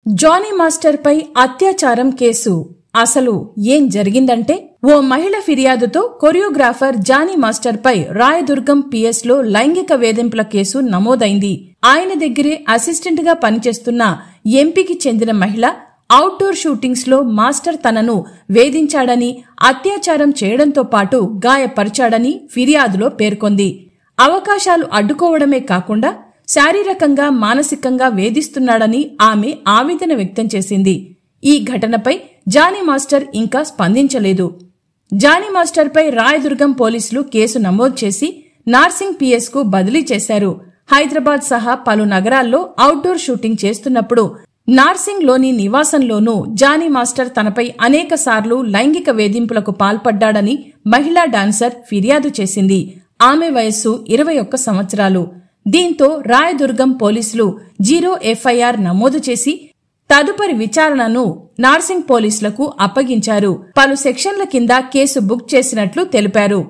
Johnny master పై అత్యాచారం case. అసలు ఏం జరిగిందంటే, ఓ మహిళ ఫిర్యాదుతో కొరియోగ్రాఫర్ జానీ మాస్టర్ పై రాయదుర్గం పిఎస్ లో లైంగిక వేధింపుల కేసు నమోదైంది. ఆయన దగ్గరే అసిస్టెంట్ గా పనిచేస్తున్న ఎంపీకి చెందిన మహిళ అవుట్డోర్ షూటింగ్స్ లో మాస్టర్ తనను వేధించాడని, అత్యాచారం చేయడంతో పాటు గాయపరిచాడని ఫిర్యాదులో పేర్కొంది. అవకాశాలు అడ్డుకోవడమే కాకుండా శారీరకంగా, మానసికంగా వేధిస్తున్నాడని ఆమె ఆవేదన వ్యక్తం చేసింది. ఈ ఘటనపై జానీ మాస్టర్ ఇంకా స్పందించలేదు. జానీ మాస్టర్ పై రాయదుర్గం పోలీసులు కేసు నమోదు చేసి నార్సింగ్ పిఎస్ కు బదిలీ చేశారు. హైదరాబాద్ సహా పలు నగరాల్లో అవుట్డోర్ షూటింగ్ చేస్తున్నప్పుడు నార్సింగ్ లోని నివాసంలోనూ జానీ మాస్టర్ తనపై అనేకసార్లు లైంగిక వేధింపులకు పాల్పడ్డాడని మహిళా డాన్సర్ ఫిర్యాదు చేసింది. ఆమె వయస్సు 21 సంవత్సరాలు. దీంతో రాయదుర్గం పోలీసులు 0 ఎఫ్ఐఆర్ నమోదు చేసి తదుపరి విచారణను నార్సింగ్ పోలీసులకు అప్పగించారు. పలు సెక్షన్ల కింద కేసు బుక్ చేసినట్లు తెలిపారు.